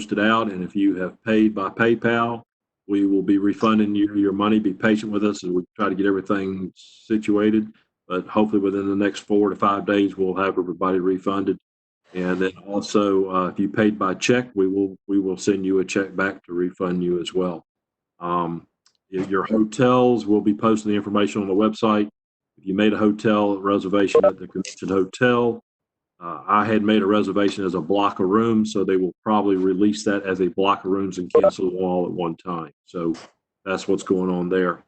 posted out, and if you have paid by PayPal, we will be refunding you your money. Be patient with us as we try to get everything situated, but hopefully within the next 4 to 5 days, we'll have everybody refunded. And then also, if you paid by check, we will send you a check back to refund you as well. Your hotels, will be posting the information on the website. If you made a hotel reservation at the convention hotel, I had made a reservation as a block of rooms, so they will probably release that as a block of rooms and cancel them all at one time. So that's what's going on there.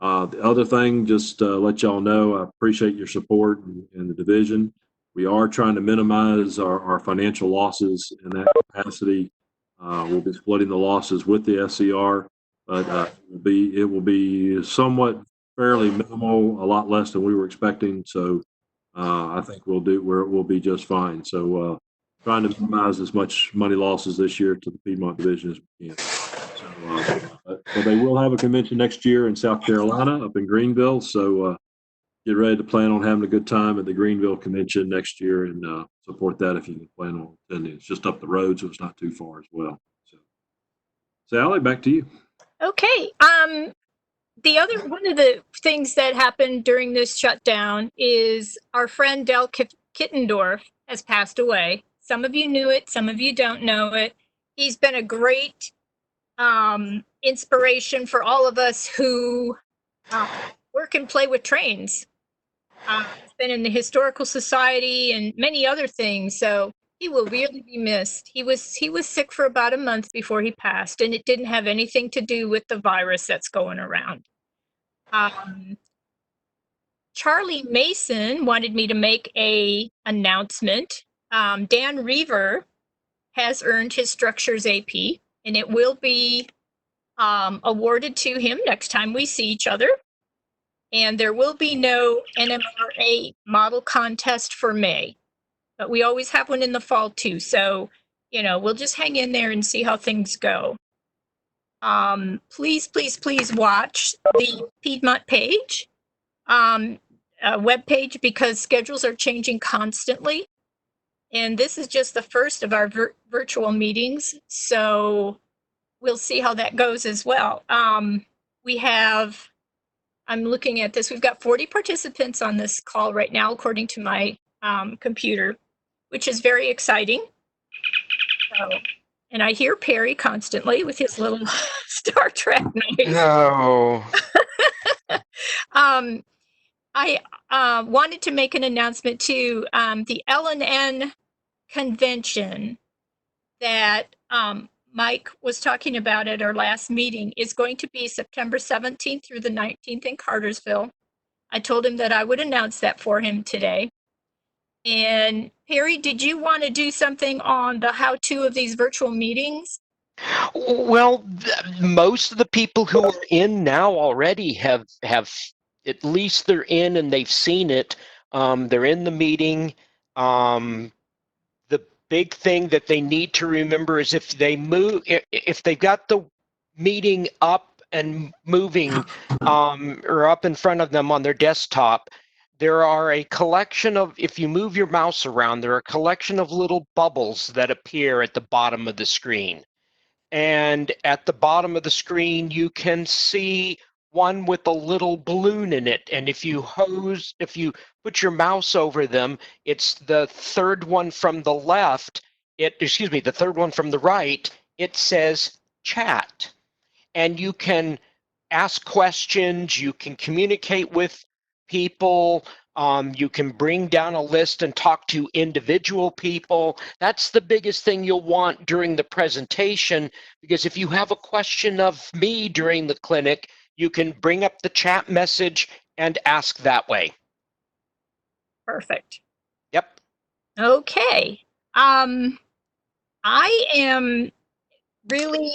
The other thing, just let y'all know, I appreciate your support in the division. We are trying to minimize our financial losses in that capacity. We'll be splitting the losses with the SCR, but it will be somewhat fairly minimal, a lot less than we were expecting. So I think we'll be just fine. So trying to minimize as much money losses this year to the Piedmont Division as we can. So they will have a convention next year in South Carolina, up in Greenville. So get ready to plan on having a good time at the Greenville convention next year, and support that if you can plan on attending. It's just up the road, so it's not too far as well. So, Sally, back to you. Okay. The other one of the things that happened during this shutdown is our friend Del Kittendorf has passed away. Some of you knew it, some of you don't know it. He's been a great inspiration for all of us who work and play with trains. He's been in the Historical Society and many other things, so he will really be missed. He was sick for about a month before he passed, and it didn't have anything to do with the virus that's going around. Charlie Mason wanted me to make a announcement. Dan Reaver has earned his Structures AP, and it will be awarded to him next time we see each other. And there will be no NMRA model contest for May, but we always have one in the fall too. So, we'll just hang in there and see how things go. Please, please, please watch the Piedmont page, web page, because schedules are changing constantly. And this is just the first of our virtual meetings. So we'll see how that goes as well. I'm looking at this. We've got 40 participants on this call right now, according to my computer, which is very exciting. So, and I hear Perry constantly with his little Star Trek noise. No. I wanted to make an announcement too. The L&N convention that Mike was talking about at our last meeting is going to be September 17th through the 19th in Cartersville. I told him that I would announce that for him today. And Perry, did you want to do something on the how-to of these virtual meetings? Well, most of the people who are in now already have at least they're in and they've seen it. They're in the meeting. The big thing that they need to remember is if they've got the meeting up and moving or up in front of them on their desktop, there are a collection of, if you move your mouse around, there are a collection of little bubbles that appear at the bottom of the screen. And at the bottom of the screen, you can see one with a little balloon in it. And if you put your mouse over them, it's the third one from the left. The third one from the right. It says chat. And you can ask questions. You can communicate with people. You can bring down a list and talk to individual people. That's the biggest thing you'll want during the presentation, because if you have a question of me during the clinic, you can bring up the chat message and ask that way. Perfect. Yep. Okay. I am really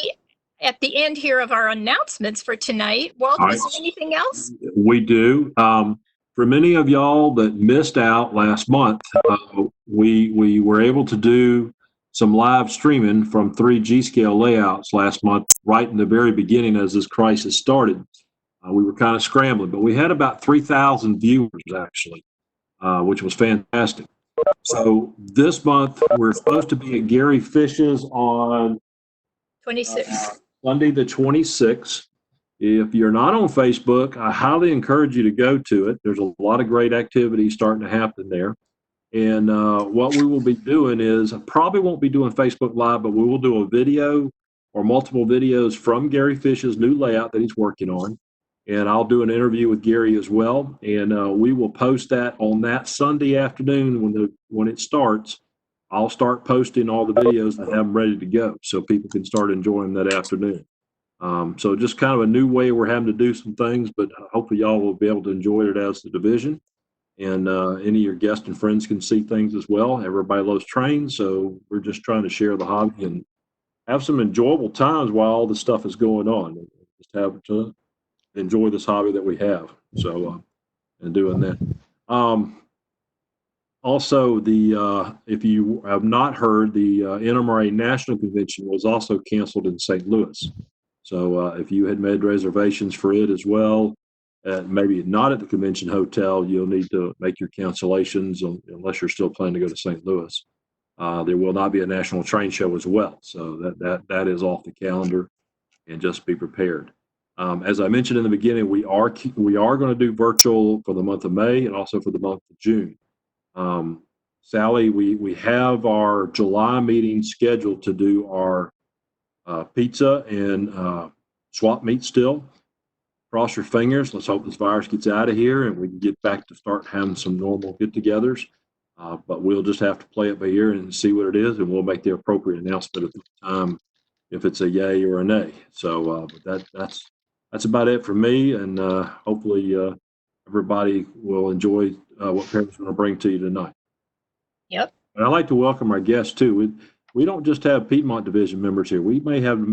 at the end here of our announcements for tonight. Walt, is there anything else? We do. For many of y'all that missed out last month, we were able to do some live streaming from 3 G-scale layouts last month, right in the very beginning as this crisis started. We were kind of scrambling, but we had about 3,000 viewers actually, which was fantastic. So this month we're supposed to be at Gary Fish's on 26. Sunday the 26th. If you're not on Facebook, I highly encourage you to go to it. There's a lot of great activities starting to happen there. And what we will be doing is, I probably won't be doing Facebook Live, but we will do a video or multiple videos from Gary Fish's new layout that he's working on. And I'll do an interview with Gary as well. And we will post that on that Sunday afternoon when it starts. I'll start posting all the videos and have them ready to go so people can start enjoying that afternoon. So just kind of a new way we're having to do some things, but hopefully y'all will be able to enjoy it as the division. And any of your guests and friends can see things as well. Everybody loves trains, so we're just trying to share the hobby and have some enjoyable times while all this stuff is going on. And just have to enjoy this hobby that we have. So, and doing that. Also, if you have not heard, the NMRA National Convention was also canceled in St. Louis. So if you had made reservations for it as well, maybe not at the convention hotel, you'll need to make your cancellations unless you're still planning to go to St. Louis. There will not be a national train show as well. So that is off the calendar, and just be prepared. As I mentioned in the beginning, we are going to do virtual for the month of May and also for the month of June. Sally, we have our July meeting scheduled to do our pizza and swap meet still. Cross your fingers. Let's hope this virus gets out of here and we can get back to start having some normal get-togethers. But we'll just have to play it by ear and see what it is, and we'll make the appropriate announcement at the time if it's a yay or a nay. So but that's about it for me, and hopefully everybody will enjoy what Perry's going to bring to you tonight. Yep. And I'd like to welcome our guests too. We don't just have Piedmont Division members here. We may have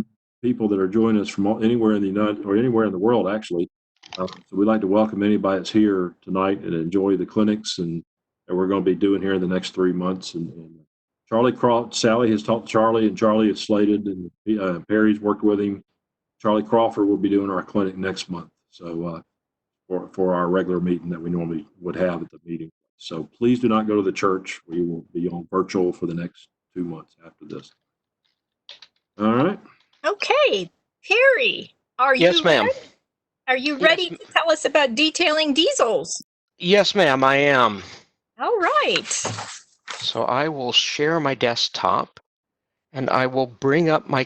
people that are joining us from anywhere in the United or anywhere in the world, actually. So we'd like to welcome anybody that's here tonight and enjoy the clinics and that we're going to be doing here in the next 3 months. And Sally has talked to Charlie, and Charlie is slated, and Perry's worked with him. Charlie Crawford will be doing our clinic next month. So for our regular meeting that we normally would have at the meeting. So please do not go to the church. We will be on virtual for the next 2 months after this. All right. Okay, Perry, are Yes, you ma'am. ready? Are you ready to tell us about detailing diesels? Yes, ma'am, I am. All right. So I will share my desktop and I will bring up my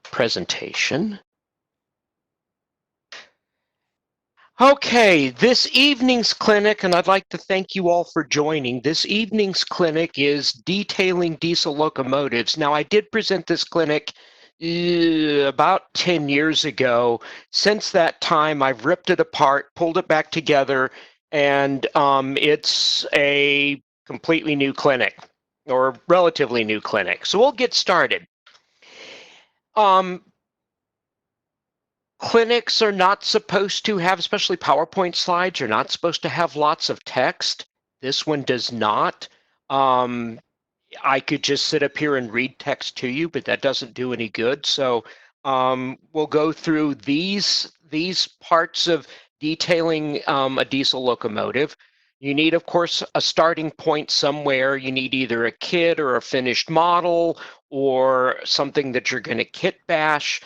presentation. Okay, this evening's clinic, and I'd like to thank you all for joining. This evening's clinic is detailing diesel locomotives. Now, I did present this clinic about 10 years ago. Since that time, I've ripped it apart, pulled it back together, and it's a completely new clinic, or relatively new clinic. So we'll get started. Clinics are not supposed to have, especially PowerPoint slides, you're not supposed to have lots of text. This one does not. I could just sit up here and read text to you, but that doesn't do any good. So we'll go through these parts of detailing a diesel locomotive. You need, of course, a starting point somewhere. You need either a kit or a finished model or something that you're going to kit bash.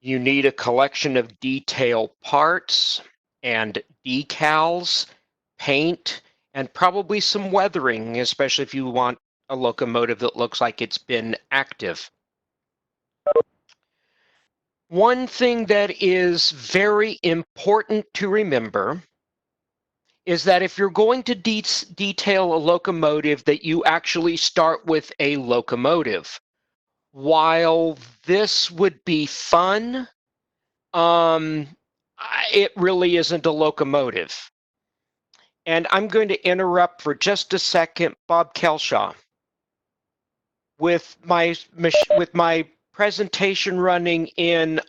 You need a collection of detail parts and decals, paint, and probably some weathering, especially if you want a locomotive that looks like it's been active. One thing that is very important to remember is that if you're going to detail a locomotive, that you actually start with a locomotive. While this would be fun, it really isn't a locomotive. And I'm going to interrupt for just a second, Bob Kelshaw. With my presentation running in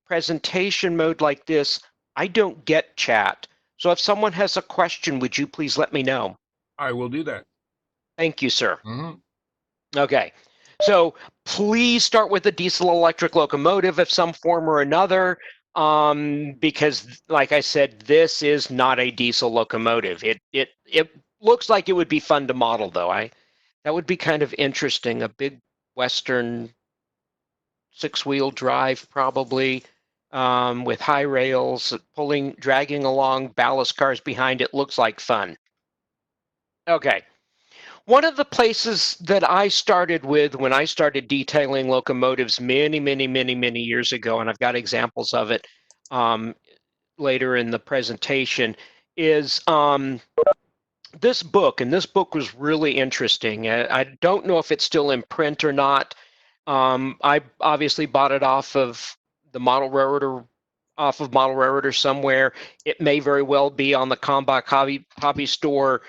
presentation mode like this, I don't get chat. So if someone has a question, would you please let me know? I will do that. Thank you, sir. Mm-hmm. Okay. So please start with a diesel electric locomotive of some form or another, because, like I said, this is not a diesel locomotive. It looks like it would be fun to model, though. That would be kind of interesting. A big Western 6-wheel drive probably, with high rails, dragging along ballast cars behind it. Looks like fun. Okay. One of the places that I started with when I started detailing locomotives many years ago, and I've got examples of it later in the presentation, is this book. And this book was really interesting. I don't know if it's still in print or not. I obviously bought it off of the Model Railroad or somewhere. It may very well be on the Combat Hobby Store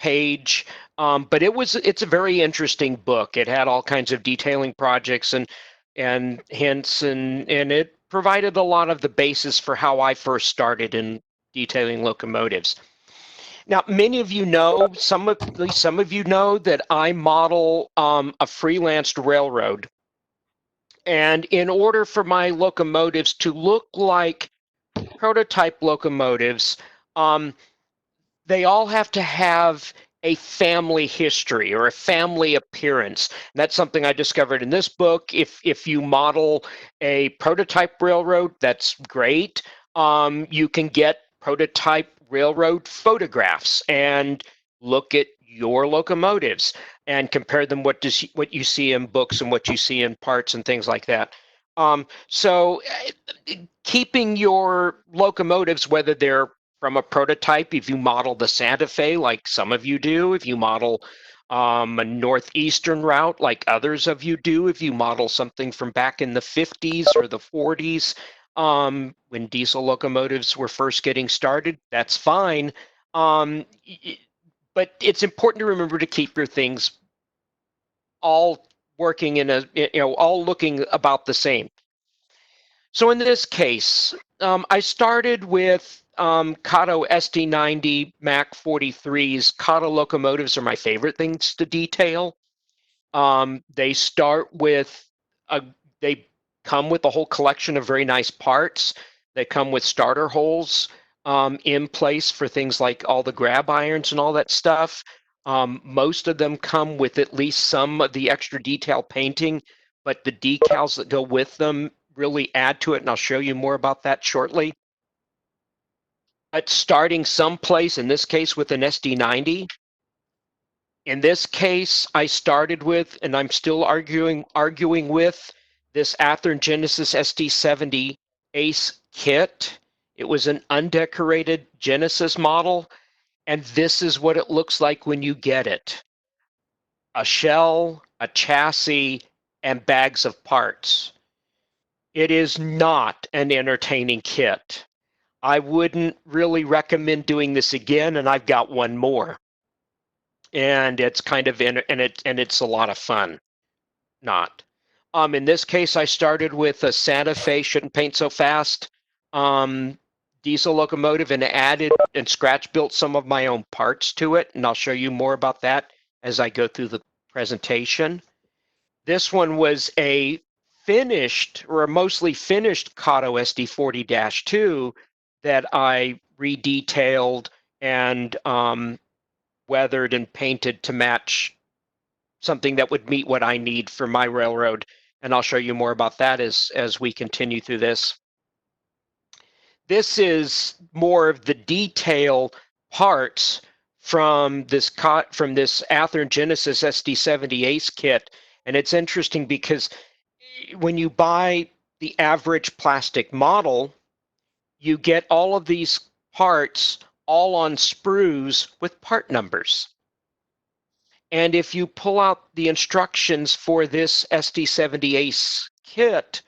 page. But it's a very interesting book. It had all kinds of detailing projects and hints, and it provided a lot of the basis for how I first started in detailing locomotives. Now, many of you know, at least some of you know, that I model a freelanced railroad. And in order for my locomotives to look like prototype locomotives, they all have to have a family history or a family appearance. And that's something I discovered in this book. If you model a prototype railroad, that's great. You can get prototype railroad photographs and look at your locomotives and compare them what you see in books and what you see in parts and things like that. So keeping your locomotives, whether they're from a prototype, if you model the Santa Fe like some of you do, if you model a northeastern route like others of you do, if you model something from back in the 50s or the 40s, when diesel locomotives were first getting started, that's fine. But it's important to remember to keep your things all working all looking about the same. So in this case, I started with Kato SD90 Mac 43s. Kato locomotives are my favorite things to detail. They start with they come with a whole collection of very nice parts. They come with starter holes in place for things like all the grab irons and all that stuff. Most of them come with at least some of the extra detail painting, but the decals that go with them really add to it, and I'll show you more about that shortly. But starting someplace, in this case with an SD90, in this case, I started with, and I'm still arguing with, this Athearn Genesis SD70 Ace kit. It was an undecorated Genesis model, and this is what it looks like when you get it. A shell, a chassis, and bags of parts. It is not an entertaining kit. I wouldn't really recommend doing this again, and I've got one more. And it's kind of it's a lot of fun. Not. In this case, I started with a Santa Fe Shouldn't Paint So Fast diesel locomotive and added and scratch built some of my own parts to it, and I'll show you more about that as I go through the presentation. This one was a finished or a mostly finished Kato SD40-2 that I redetailed and weathered and painted to match something that would meet what I need for my railroad. And I'll show you more about that as we continue through this. This is more of the detail parts from this Athearn Genesis SD70 Ace kit. And it's interesting because when you buy the average plastic model, you get all of these parts all on sprues with part numbers. And if you pull out the instructions for this SD70 Ace kit,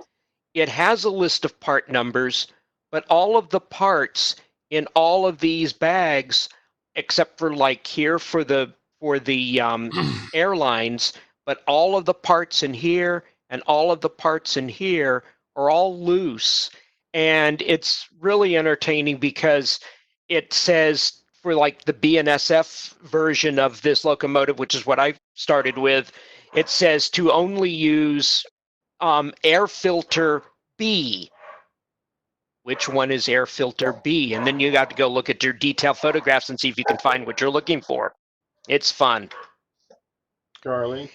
it has a list of part numbers, but all of the parts in all of these bags, except for like here for the airlines, but all of the parts in here and all of the parts in here are all loose. And it's really entertaining because it says for like the BNSF version of this locomotive, which is what I started with, it says to only use air filter B. Which one is air filter B? And then you got to go look at your detail photographs and see if you can find what you're looking for. It's fun. Charlie,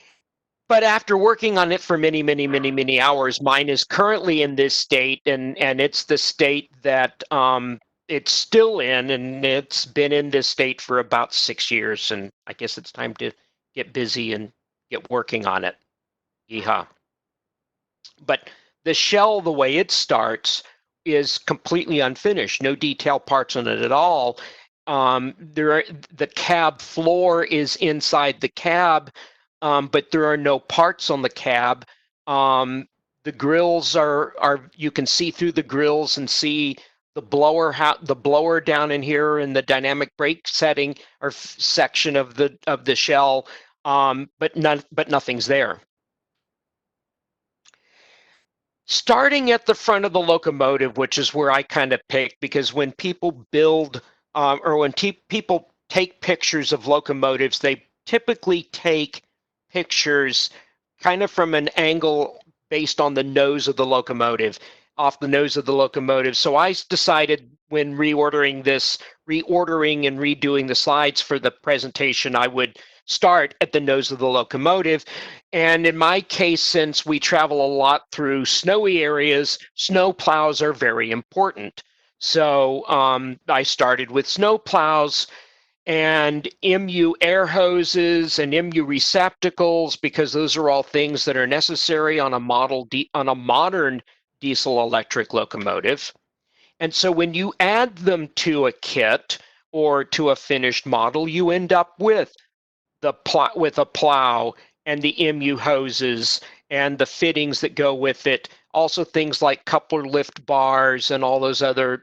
But after working on it for many hours, mine is currently in this state, and it's the state that it's still in, and it's been in this state for about 6 years, and I guess it's time to get busy and get working on it. Yeehaw. But the shell, the way it starts, is completely unfinished. No detail parts on it at all. The cab floor is inside the cab, but there are no parts on the cab. The grills are you can see through the grills and see the blower down in here in the dynamic brake setting or section of the shell, but nothing's there. Starting at the front of the locomotive, which is where I kind of pick, because when people build or when people take pictures of locomotives, they typically take pictures kind of from an angle based on the nose of the locomotive, off the nose of the locomotive. So I decided when reordering and redoing the slides for the presentation, I would start at the nose of the locomotive. And in my case, since we travel a lot through snowy areas, snow plows are very important. So I started with snow plows and MU air hoses and MU receptacles, because those are all things that are necessary on a modern diesel electric locomotive. And so when you add them to a kit or to a finished model, you end up with with a plow and the MU hoses and the fittings that go with it. Also things like coupler lift bars and all those other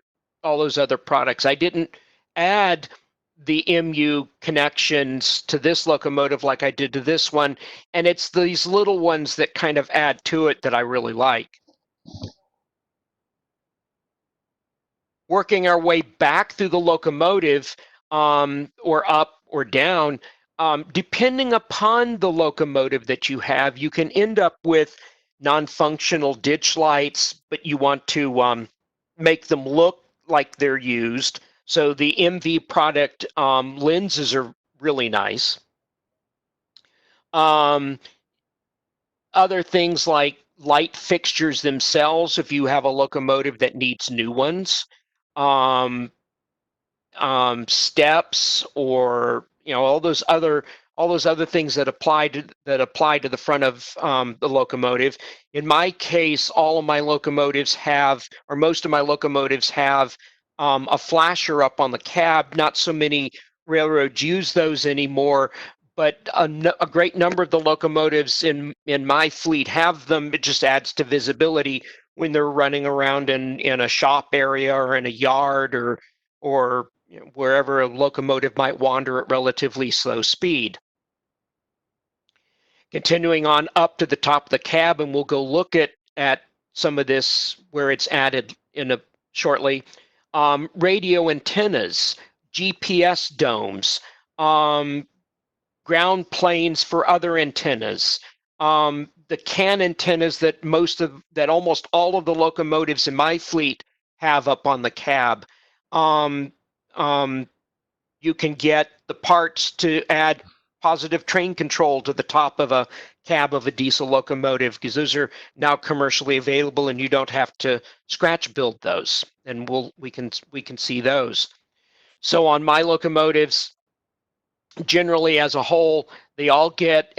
products. I didn't add the MU connections to this locomotive like I did to this one, and it's these little ones that kind of add to it that I really like. Working our way back through the locomotive, or up or down, depending upon the locomotive that you have, you can end up with non-functional ditch lights, but you want to make them look like they're used. So the MV product lenses are really nice. Other things like light fixtures themselves, if you have a locomotive that needs new ones. Steps, or all those other things that apply to the front of the locomotive. In my case, all of my locomotives have, or most of my locomotives have, a flasher up on the cab. Not so many railroads use those anymore, but a great number of the locomotives in my fleet have them. It just adds to visibility when they're running around in a shop area or in a yard, or wherever a locomotive might wander at relatively slow speed. Continuing on up to the top of the cab, and we'll go look at some of this where it's added shortly. Radio antennas, GPS domes, ground planes for other antennas, the CAN antennas that almost all of the locomotives in my fleet have up on the cab. You can get the parts to add positive train control to the top of a cab of a diesel locomotive, because those are now commercially available and you don't have to scratch build those, and we can see those. So on my locomotives, generally as a whole, they all get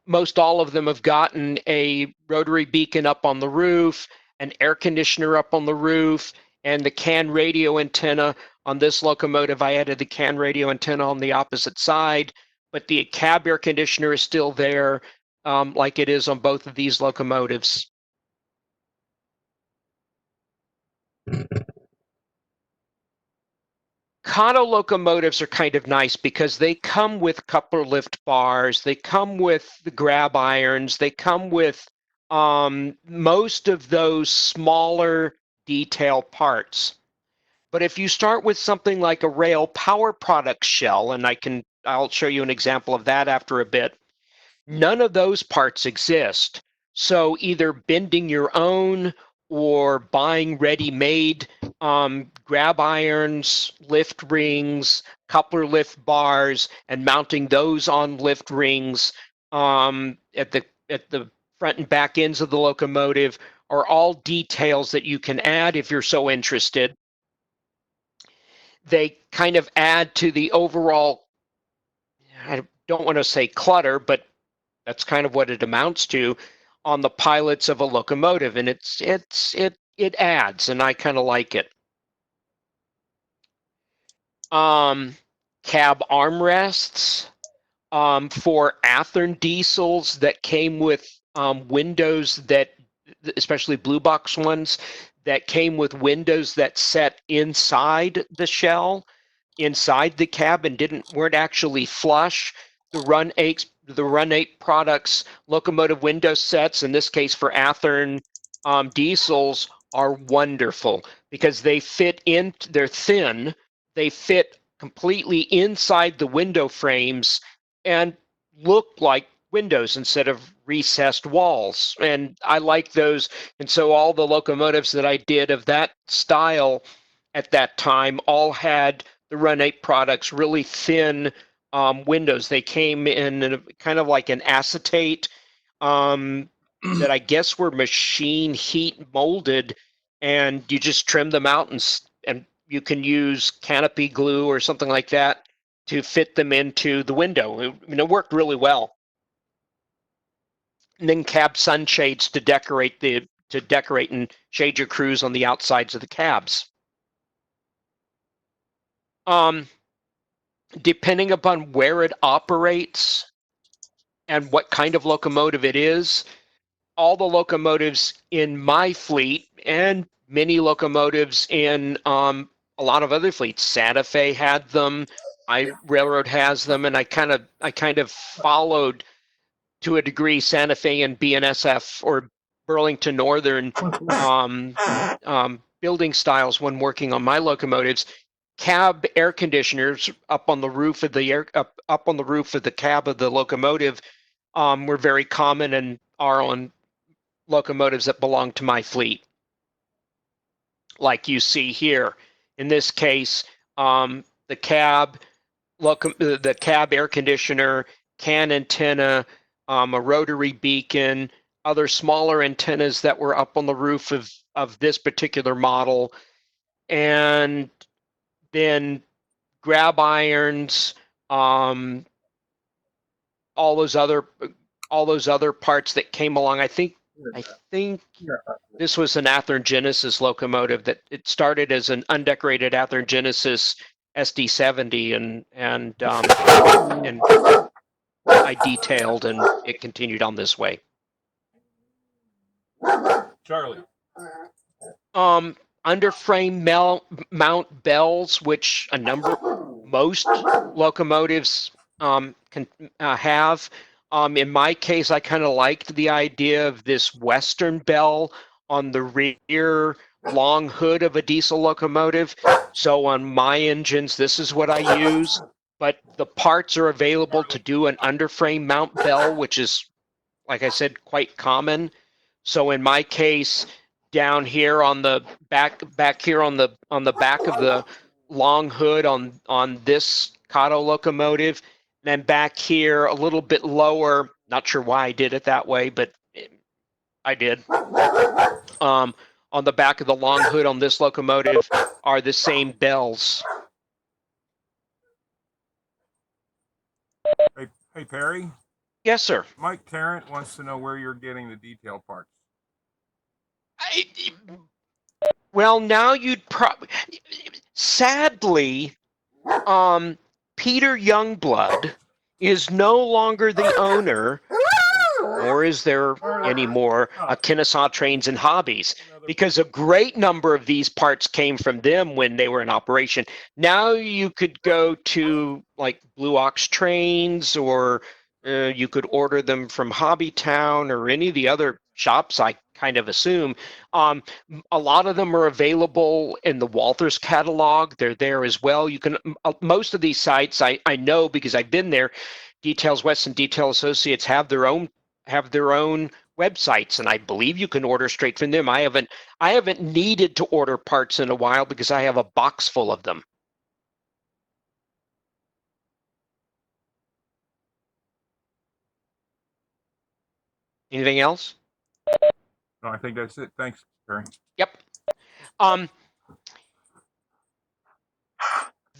most all of them have gotten a rotary beacon up on the roof, an air conditioner up on the roof, and the CAN radio antenna. On this locomotive, I added the CAN radio antenna on the opposite side, but the cab air conditioner is still there, like it is on both of these locomotives. Kano locomotives are kind of nice because they come with coupler lift bars, they come with the grab irons, they come with most of those smaller detail parts. But if you start with something like a rail power product shell, and I'll show you an example of that after a bit, none of those parts exist. So either bending your own or buying ready-made grab irons, lift rings, coupler lift bars, and mounting those on lift rings at the front and back ends of the locomotive are all details that you can add if you're so interested. They kind of add to the overall, I don't want to say clutter, but that's kind of what it amounts to on the pilots of a locomotive, and it adds, and I kind of like it. Cab armrests for Athearn diesels that came with windows that, especially blue box ones, that came with windows that set inside the shell, inside the cab, and weren't actually flush. The Run 8 products locomotive window sets, in this case for Athearn diesels, are wonderful because they fit in. They're thin. They fit completely inside the window frames and look like windows instead of recessed walls. And I like those. And so all the locomotives that I did of that style at that time all had the Run 8 products, really thin windows. They came in a, kind of like an acetate that I guess were machine heat molded, and you just trim them out, and you can use canopy glue or something like that to fit them into the window. It worked really well. And then cab sunshades to decorate and shade your crews on the outsides of the cabs. Depending upon where it operates and what kind of locomotive it is, all the locomotives in my fleet and many locomotives in a lot of other fleets, Santa Fe had them, Railroad has them, and I kind of followed to a degree Santa Fe and BNSF or Burlington Northern building styles when working on my locomotives. Cab air conditioners up on the roof of the up on the roof of the cab of the locomotive were very common and are on locomotives that belong to my fleet, like you see here. In this case, the cab air conditioner, CAN antenna, a rotary beacon, other smaller antennas that were up on the roof of this particular model, and then grab irons, all those other parts that came along. I think this was an Athearn Genesis locomotive that it started as an undecorated Athearn Genesis SD70, and I detailed, and it continued on this way. Charlie. Underframe mount bells, which most locomotives can have. In my case, I kind of liked the idea of this Western bell on the rear long hood of a diesel locomotive. So on my engines, this is what I use. But the parts are available to do an underframe mount bell, which is, like I said, quite common. So in my case, down here on the back here on the back of the long hood on this Kato locomotive, and then back here a little bit lower, not sure why I did it that way, but I did. On the back of the long hood on this locomotive are the same bells. Hey Perry. Yes, sir. Mike Tarrant wants to know where you're getting the detail parts. Well, now you'd probably, sadly, Peter Youngblood is no longer the owner, nor is there anymore, Kennesaw Trains and Hobbies, because a great number of these parts came from them when they were in operation. Now you could go to like Blue Ox Trains, or you could order them from Hobbytown or any of the other shops, I kind of assume. A lot of them are available in the Walthers catalog. They're there as well. You can, most of these sites I know because I've been there. Details West and Detail Associates have their own websites, and I believe you can order straight from them. I haven't needed to order parts in a while because I have a box full of them. Anything else? No, I think that's it. Thanks, Perry. Yep.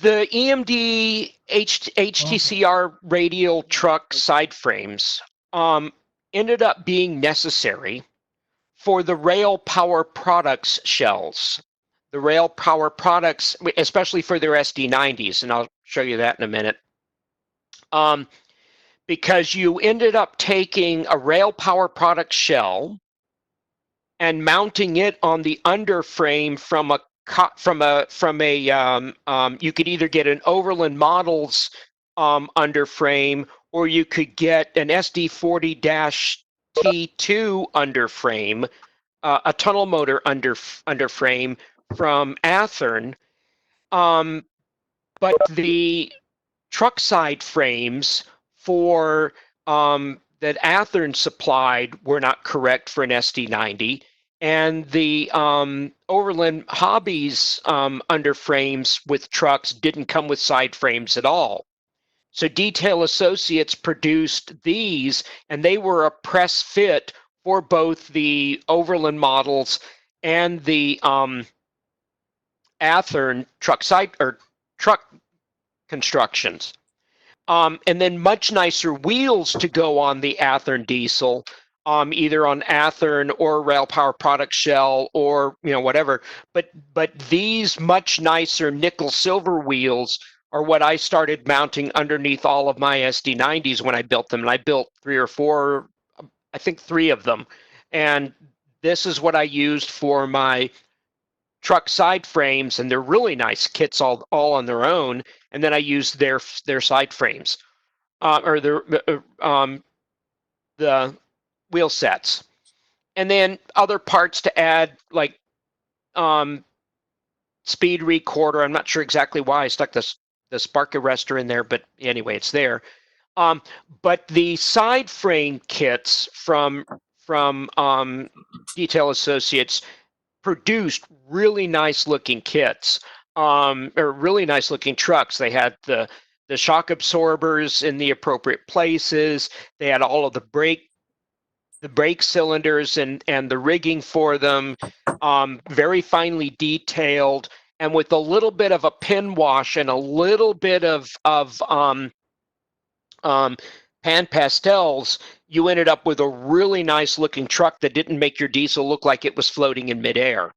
The EMD HTCR radial truck side frames ended up being necessary for the rail power products shells. The rail power products, especially for their SD90s, and I'll show you that in a minute. Because you ended up taking a rail power product shell and mounting it on the underframe from a you could either get an Overland Models underframe, or you could get an SD40-T2 underframe, a tunnel motor underframe from Athearn. But the truck side frames for that Athearn supplied were not correct for an SD90, and the Overland Hobbies underframes with trucks didn't come with side frames at all. So Detail Associates produced these, and they were a press fit for both the Overland Models and the Athearn truck constructions. And then much nicer wheels to go on the Athearn diesel, either on Athearn or Rail Power Product shell, or whatever. But these much nicer nickel silver wheels are what I started mounting underneath all of my SD90s when I built them. And I built 3 or 4, I think 3 of them. And this is what I used for my truck side frames, and they're really nice kits all on their own. And then I used their side frames, or the wheel sets, and then other parts to add, like speed recorder. I'm not sure exactly why I stuck the spark arrestor in there, but anyway, it's there. But the side frame kits from Detail Associates produced really nice looking kits, or really nice looking trucks. They had the shock absorbers in the appropriate places. They had all of the brake cylinders and the rigging for them, very finely detailed, and with a little bit of a pin wash and a little bit of pan pastels, you ended up with a really nice looking truck that didn't make your diesel look like it was floating in midair.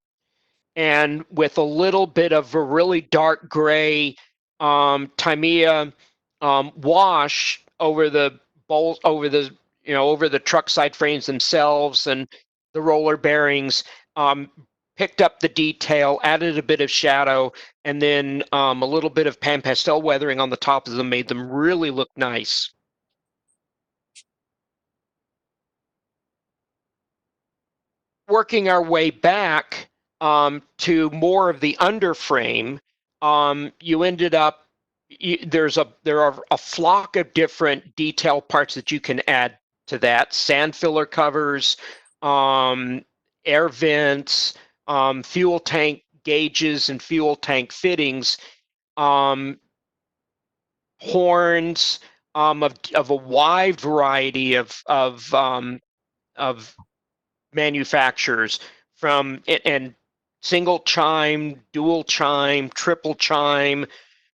And with a little bit of a really dark gray Tamiya wash over the bolt, over the truck side frames themselves and the roller bearings, picked up the detail, added a bit of shadow, and then a little bit of pan pastel weathering on the top of them made them really look nice. Working our way back to more of the underframe, you ended up, there are a flock of different detail parts that you can add to that: sand filler covers, air vents, fuel tank gauges and fuel tank fittings, horns, of a wide variety of manufacturers, and single chime, dual chime, triple chime,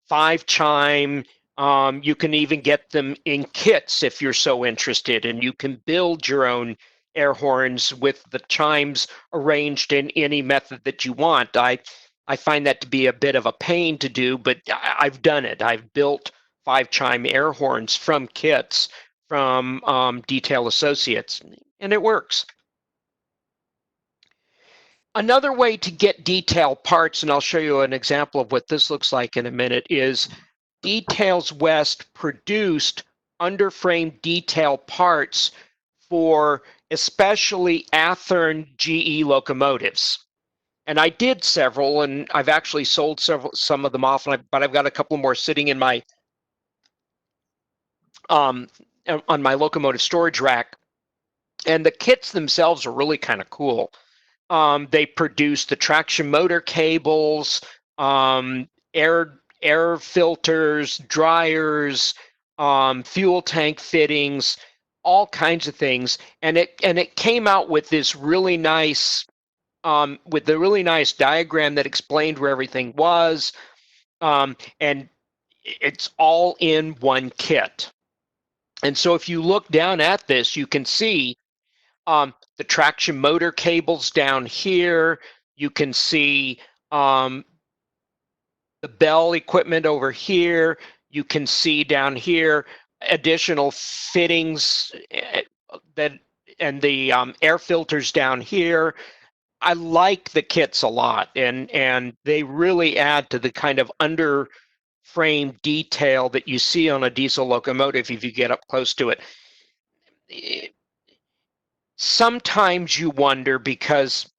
5 chime. You can even get them in kits if you're so interested, and you can build your own air horns with the chimes arranged in any method that you want. I find that to be a bit of a pain to do, but I've done it. I've built 5 chime air horns from kits from Detail Associates, and it works. Another way to get detail parts, and I'll show you an example of what this looks like in a minute, is Details West produced underframe detail parts for especially Athearn GE locomotives. And I did several, and I've actually sold some of them off, but I've got a couple more sitting in my on my locomotive storage rack. And the kits themselves are really kind of cool. They produce the traction motor cables, air filters, dryers, fuel tank fittings, all kinds of things, and it came out with this really nice with the really nice diagram that explained where everything was, and it's all in one kit. And so if you look down at this, you can see the traction motor cables down here. You can see the bell equipment over here. You can see down here additional fittings that and the air filters down here. I like the kits a lot, and they really add to the kind of under frame detail that you see on a diesel locomotive if you get up close to it. Sometimes you wonder, because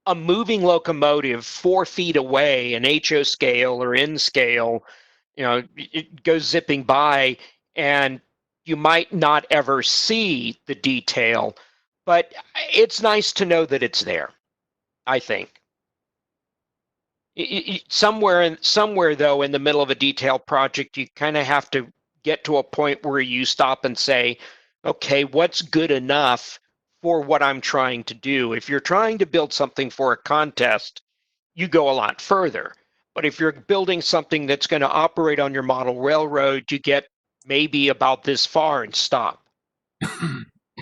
a moving locomotive 4 feet away, an HO scale or N scale, it goes zipping by, and you might not ever see the detail, but it's nice to know that it's there, I think. Somewhere though, in the middle of a detailed project, you kind of have to get to a point where you stop and say, okay, what's good enough for what I'm trying to do? If you're trying to build something for a contest, you go a lot further. But if you're building something that's going to operate on your model railroad, you get maybe about this far and stop.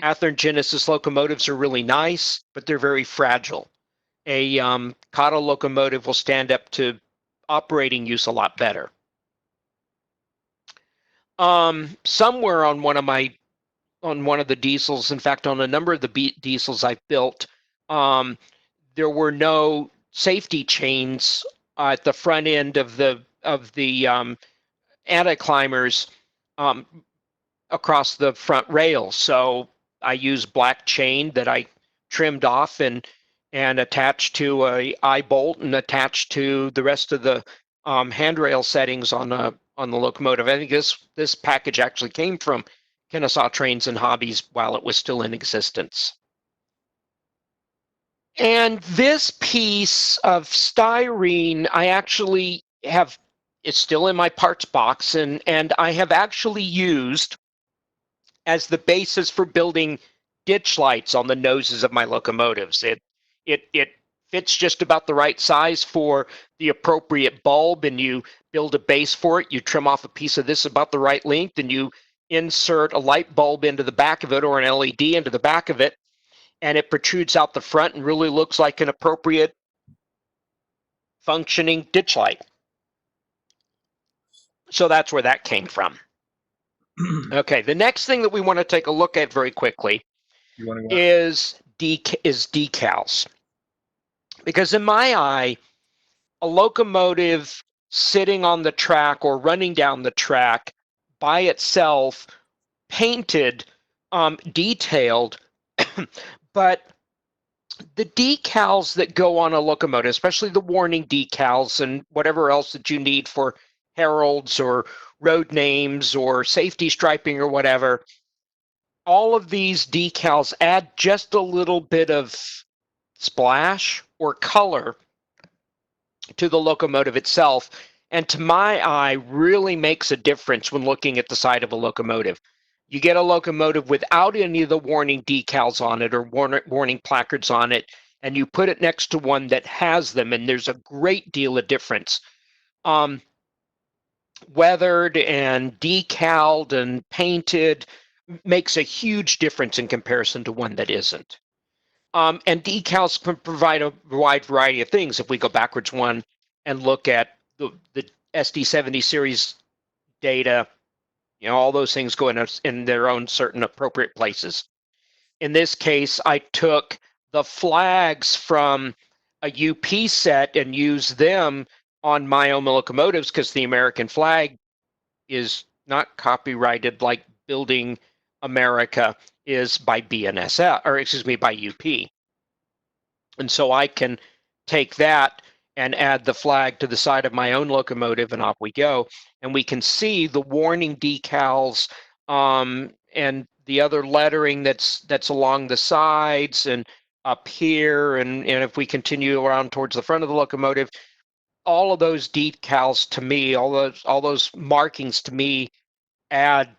Athearn Genesis locomotives are really nice, but they're very fragile. A Kato locomotive will stand up to operating use a lot better. Somewhere on one of the diesels, in fact, on a number of the diesels I've built, there were no safety chains at the front end of the anti-climbers across the front rails. So I used black chain that I trimmed off and attached to a eye bolt and attached to the rest of the handrail settings on the locomotive. I think this package actually came from Kennesaw Trains and Hobbies while it was still in existence. And this piece of styrene, I actually have, it's still in my parts box, and I have actually used as the basis for building ditch lights on the noses of my locomotives. It fits just about the right size for the appropriate bulb, and you build a base for it. You trim off a piece of this about the right length, and you insert a light bulb into the back of it, or an LED into the back of it, and it protrudes out the front and really looks like an appropriate functioning ditch light. So that's where that came from. Okay, the next thing that we want to take a look at very quickly is decals. Because in my eye, a locomotive sitting on the track or running down the track by itself, painted, detailed, but the decals that go on a locomotive, especially the warning decals and whatever else that you need for heralds or road names or safety striping or whatever, all of these decals add just a little bit of splash or color to the locomotive itself, and to my eye really makes a difference when looking at the side of a locomotive. You get a locomotive without any of the warning decals on it or warning placards on it, and you put it next to one that has them, and there's a great deal of difference. Weathered and decaled and painted makes a huge difference in comparison to one that isn't. And decals can provide a wide variety of things. If we go backwards one and look at the SD70 series data, all those things go in their own certain appropriate places. In this case, I took the flags from a UP set and used them on my own locomotives, because the American flag is not copyrighted like Building America is by BNSF, or excuse me, by UP. And so I can take that and add the flag to the side of my own locomotive, and off we go. And we can see the warning decals and the other lettering that's along the sides and up here. And if we continue around towards the front of the locomotive, all of those decals to me, all those markings to me add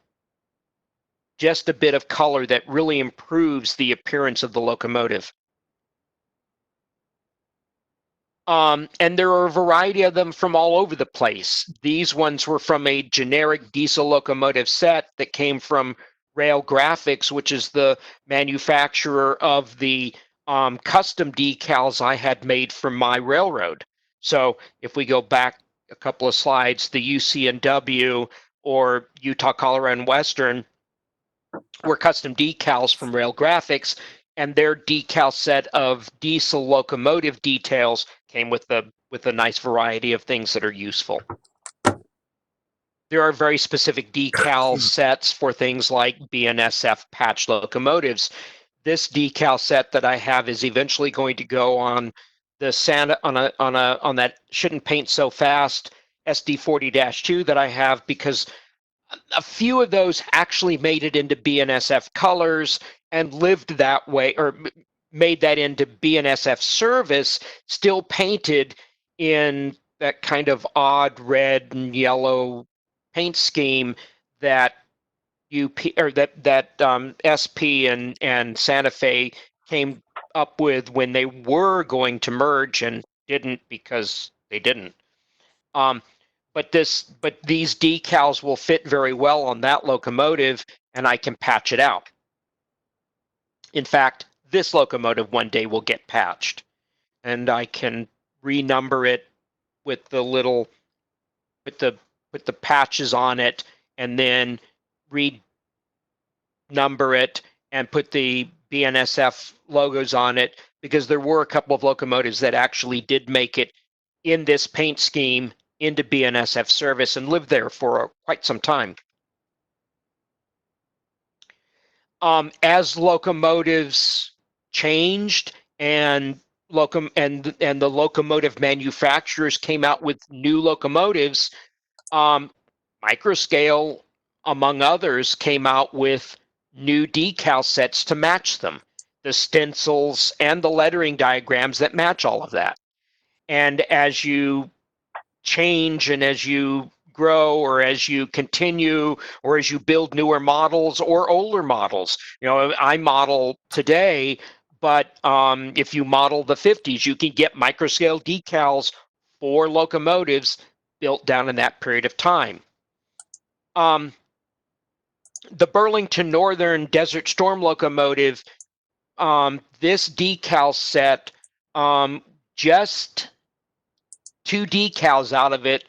just a bit of color that really improves the appearance of the locomotive. And there are a variety of them from all over the place. These ones were from a generic diesel locomotive set that came from Rail Graphics, which is the manufacturer of the custom decals I had made for my railroad. So if we go back a couple of slides, the UC&W or Utah, Colorado, and Western were custom decals from Rail Graphics, and their decal set of diesel locomotive details came with a nice variety of things that are useful. There are very specific decal sets for things like BNSF patch locomotives. This decal set that I have is eventually going to go on the on that Shouldn't Paint So Fast SD40-2 that I have, because a few of those actually made it into BNSF colors and lived that way, or made that into BNSF service, still painted in that kind of odd red and yellow paint scheme that SP and Santa Fe came up with when they were going to merge and didn't, because they didn't. But these decals will fit very well on that locomotive, and I can patch it out. In fact, this locomotive one day will get patched, and I can renumber it with the little with the patches on it, and then renumber it and put the BNSF logos on it, because there were a couple of locomotives that actually did make it in this paint scheme into BNSF service and lived there for quite some time. As locomotives changed and the locomotive manufacturers came out with new locomotives, Microscale, among others, came out with new decal sets to match them, the stencils and the lettering diagrams that match all of that. And as you change and as you grow, or as you continue, or as you build newer models or older models, I model today, but if you model the 50s, you can get microscale decals for locomotives built down in that period of time. The Burlington Northern Desert Storm locomotive, this decal set, just 2 decals out of it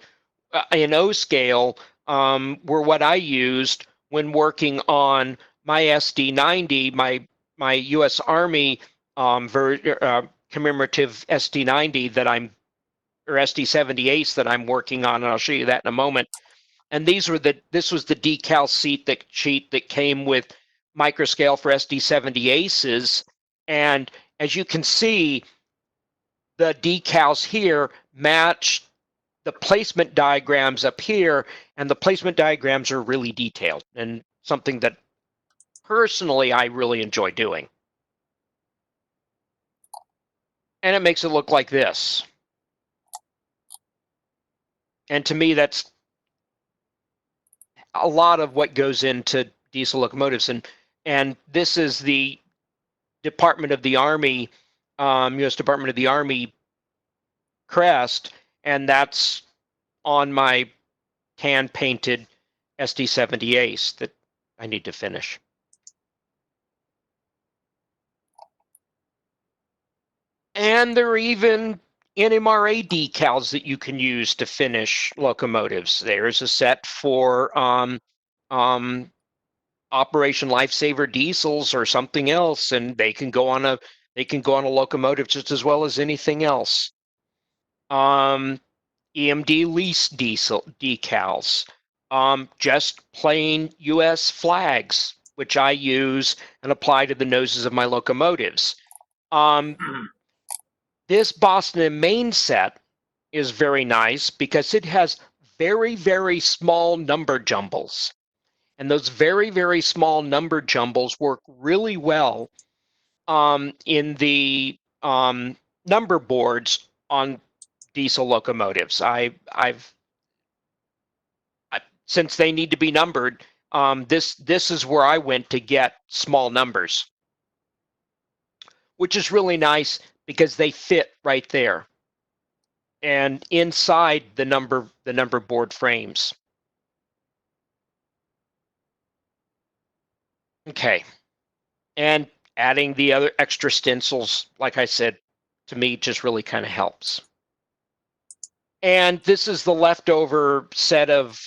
in O scale were what I used when working on my SD90, my U.S. Army commemorative SD90 or SD70 that I'm working on, and I'll show you that in a moment. And this was the decal sheet that came with microscale for SD70 Aces. And as you can see, the decals here match the placement diagrams up here, and the placement diagrams are really detailed, and something that personally I really enjoy doing. And it makes it look like this. And to me, that's a lot of what goes into diesel locomotives. And this is the Department of the Army, U.S. Department of the Army crest, and that's on my hand-painted SD70 Ace that I need to finish. And there are even NMRA decals that you can use to finish locomotives. There's a set for Operation Lifesaver diesels or something else, and they can go on a locomotive just as well as anything else. EMD lease diesel decals, just plain U.S. flags, which I use and apply to the noses of my locomotives. This Boston and Maine set is very nice because it has very, very small number jumbles. And those very, very small number jumbles work really well in the number boards on diesel locomotives. Since they need to be numbered, This is where I went to get small numbers, which is really nice because they fit right there and inside the number board frames. Okay, and adding the other extra stencils, like I said, to me just really kind of helps. And this is the leftover set of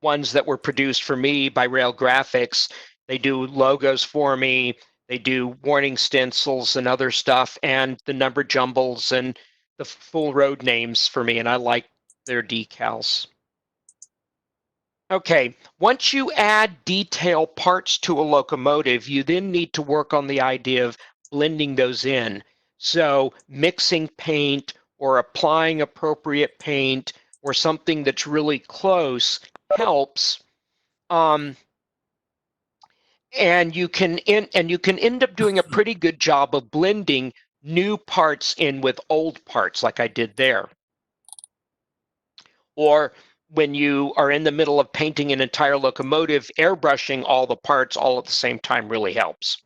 ones that were produced for me by Rail Graphics. They do logos for me. They do warning stencils and other stuff, and the number jumbles and the full road names for me, and I like their decals. Okay, once you add detail parts to a locomotive, you then need to work on the idea of blending those in. So mixing paint or applying appropriate paint or something that's really close helps. And you can end up doing a pretty good job of blending new parts in with old parts, like I did there. Or when you are in the middle of painting an entire locomotive, airbrushing all the parts all at the same time really helps.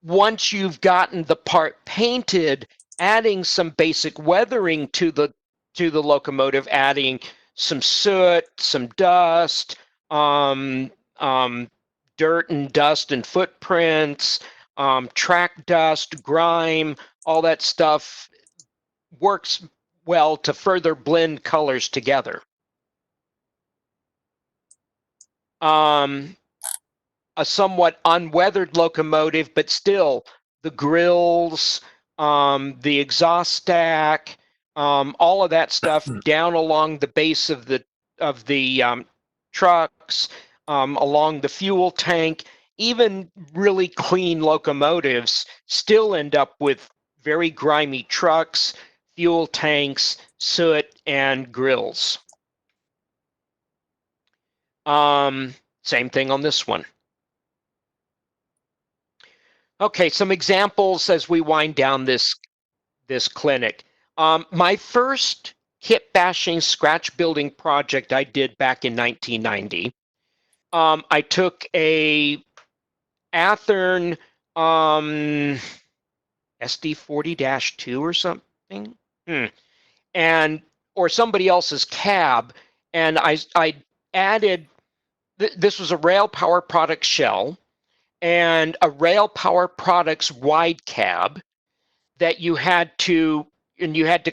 Once you've gotten the part painted, adding some basic weathering to the locomotive, adding some soot, some dust, dirt and dust and footprints, track dust, grime, all that stuff works well to further blend colors together. A somewhat unweathered locomotive, but still the grills, the exhaust stack, all of that stuff down along the base of the trucks, along the fuel tank. Even really clean locomotives still end up with very grimy trucks, fuel tanks, soot, and grills. Same thing on this one. Okay, some examples as we wind down this clinic. My first kit bashing scratch building project I did back in 1990. I took a Athearn SD40-2 or something, and or somebody else's cab, and I added. This was a Rail Power Products shell and a Rail Power Products wide cab that you had to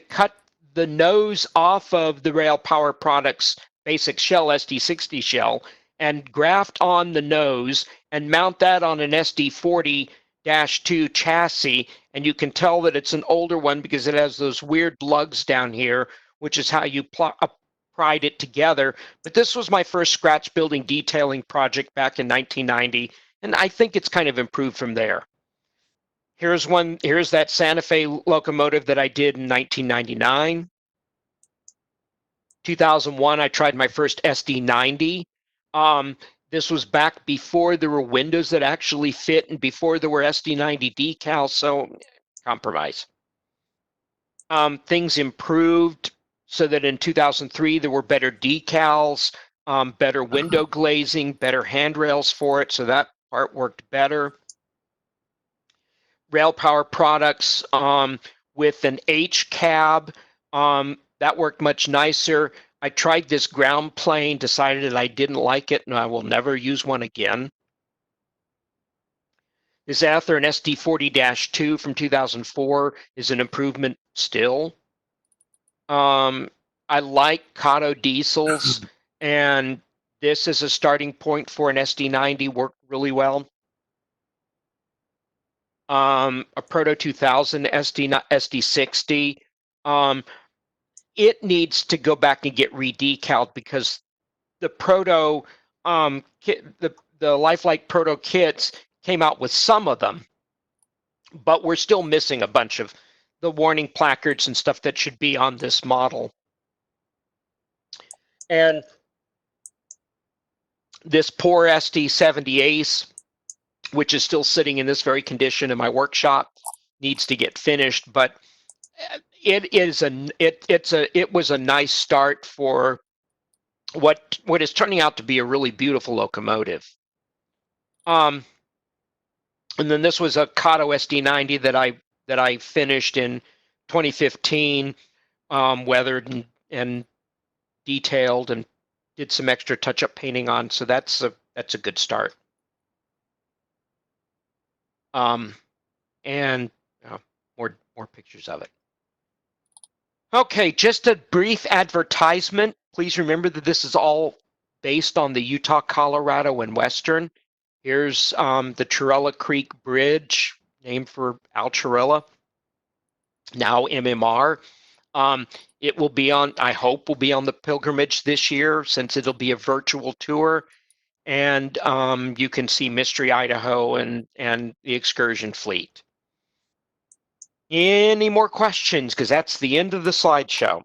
cut the nose off of the Rail Power Products basic shell, SD60 shell, and graft on the nose and mount that on an SD40-2 chassis. And you can tell that it's an older one because it has those weird lugs down here, which is how you pried it together. But this was my first scratch building detailing project back in 1990, and I think it's kind of improved from there. Here's that Santa Fe locomotive that I did in 1999. 2001, I tried my first SD90. This was back before there were windows that actually fit and before there were SD90 decals, so compromise. Things improved so that in 2003 there were better decals, better window glazing, better handrails for it, so that part worked better. Rail Power Products with an H cab, that worked much nicer. I tried this ground plane, decided that I didn't like it, and I will never use one again. This Athearn SD40-2 from 2004 is an improvement still. I like Kato diesels, and this is a starting point for an SD90, worked really well. A Proto 2000 SD60. It needs to go back and get re-decaled because the Proto the Lifelike Proto kits came out with some of them, but we're still missing a bunch of the warning placards and stuff that should be on this model. And this poor SD70 Ace, which is still sitting in this very condition in my workshop, needs to get finished, but it was a nice start for what is turning out to be a really beautiful locomotive. And then this was a Kato SD90 that I finished in 2015, weathered and detailed, and did some extra touch-up painting on. So that's a good start. And more pictures of it. Okay, just a brief advertisement. Please remember that this is all based on the Utah, Colorado, and Western. Here's the Chirella Creek Bridge, named for Al Chirella, now MMR. It will be on, I hope, will be on the pilgrimage this year, since it'll be a virtual tour. And you can see Mystery Idaho and the excursion fleet. Any more questions? Because that's the end of the slideshow.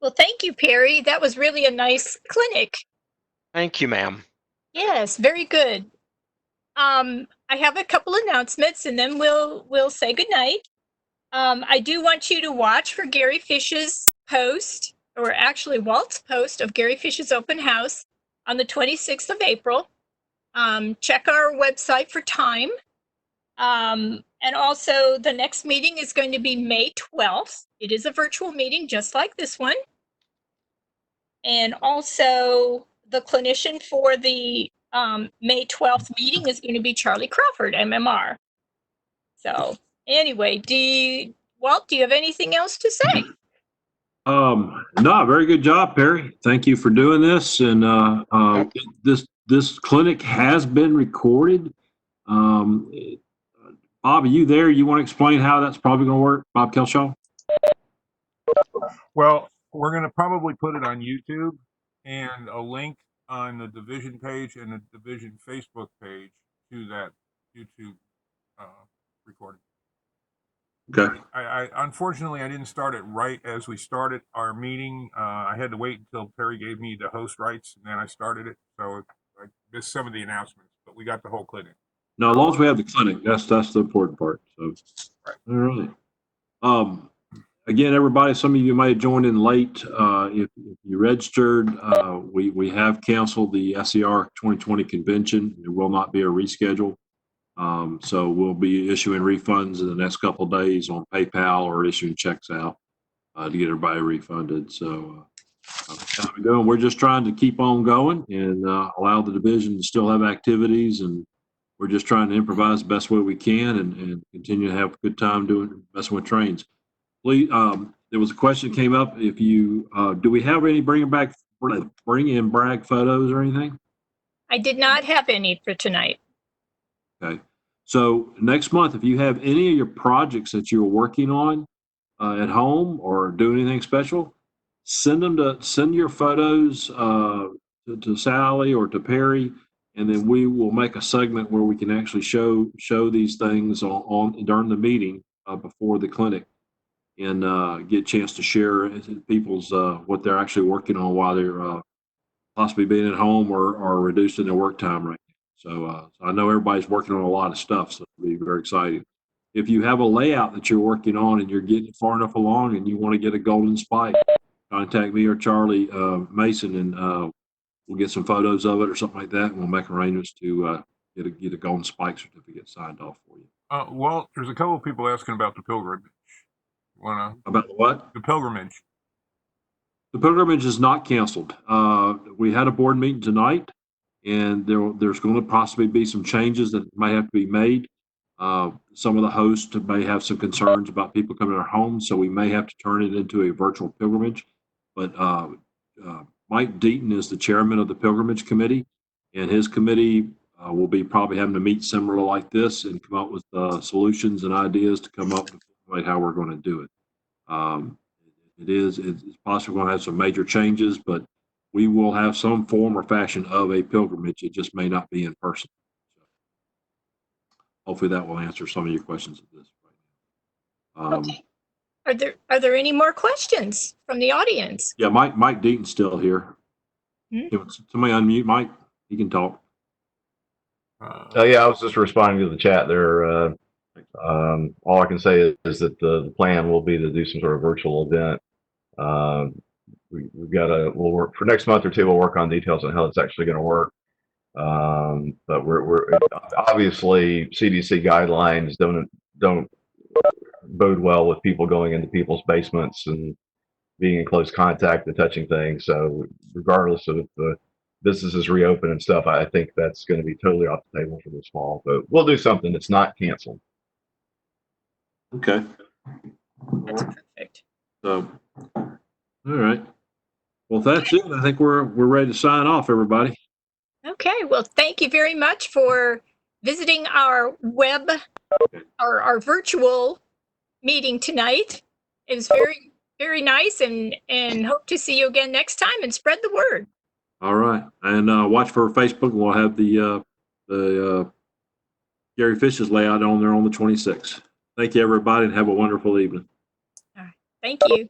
Well, thank you, Perry. That was really a nice clinic. Thank you, ma'am. Yes, very good. I have a couple announcements, and then we'll say goodnight. I do want you to watch for Gary Fish's post, or actually Walt's post of Gary Fish's open house on the 26th of April. Check our website for time. And also the next meeting is going to be May 12th. It is a virtual meeting just like this one. And also the clinician for the May 12th meeting is going to be Charlie Crawford, MMR. So anyway, Walt, do you have anything else to say? No, very good job, Perry. Thank you for doing this. And this clinic has been recorded. Bob, are you there? You want to explain how that's probably going to work? Bob Kelshaw? Well, we're going to probably put it on YouTube and a link on the division page and the division Facebook page to that YouTube recording. Okay. I unfortunately I didn't start it right as we started our meeting. I had to wait until Perry gave me the host rights, and then I started it. So I missed some of the announcements, but we got the whole clinic. Now, as long as we have the clinic, that's the important part. So, right. All right. Again, everybody, some of you may have joined in late. If you registered, we have canceled the SER 2020 convention. There will not be a reschedule. So we'll be issuing refunds in the next couple of days on PayPal or issuing checks out to get everybody refunded. So how we doing? We're just trying to keep on going and allow the division to still have activities, and we're just trying to improvise the best way we can and continue to have a good time messing with trains. Please, there was a question that came up. If you do we have any bring in brag photos or anything? I did not have any for tonight. Okay. So next month, if you have any of your projects that you're working on at home or doing anything special, send your photos to Sally or to Perry, and then we will make a segment where we can actually show these things on during the meeting before the clinic, and get a chance to share people's what they're actually working on while they're possibly being at home or reducing their work time right now. So I know everybody's working on a lot of stuff, so it'll be very exciting. If you have a layout that you're working on and you're getting far enough along and you want to get a golden spike, contact me or Charlie Mason, and we'll get some photos of it or something like that, and we'll make arrangements to get a golden spike certificate signed off for you. Walt, there's a couple of people asking about the pilgrimage. About the what? The pilgrimage. The pilgrimage is not canceled. We had a board meeting tonight, and there's going to possibly be some changes that might have to be made. Some of the hosts may have some concerns about people coming to our homes, so we may have to turn it into a virtual pilgrimage. But Mike Deaton is the chairman of the pilgrimage committee, and his committee will be probably having to meet similar like this and come up with solutions and ideas to come up with how we're going to do it. It's possibly going to have some major changes, but we will have some form or fashion of a pilgrimage. It just may not be in person. So hopefully that will answer some of your questions at this point. Okay. Are there any more questions from the audience? Yeah, Mike Deaton's still here. Somebody unmute Mike. He can talk. Yeah, I was just responding to the chat there. All I can say is that the plan will be to do some sort of virtual event. We've got we'll work for next month or two. We'll work on details on how it's actually going to work. But we're obviously CDC guidelines don't bode well with people going into people's basements and being in close contact and touching things. So regardless of if the businesses reopen and stuff, I think that's going to be totally off the table for this fall. But we'll do something that's not canceled. Okay. That's perfect. So, all right. Well, if that's it, I think we're ready to sign off, everybody. Okay, well, thank you very much for visiting our our virtual meeting tonight. It was very, very nice, and hope to see you again next time and spread the word. All right. And watch for Facebook. We'll have the Gary Fish's layout on there on the 26th. Thank you, everybody, and have a wonderful evening. All right. Thank you.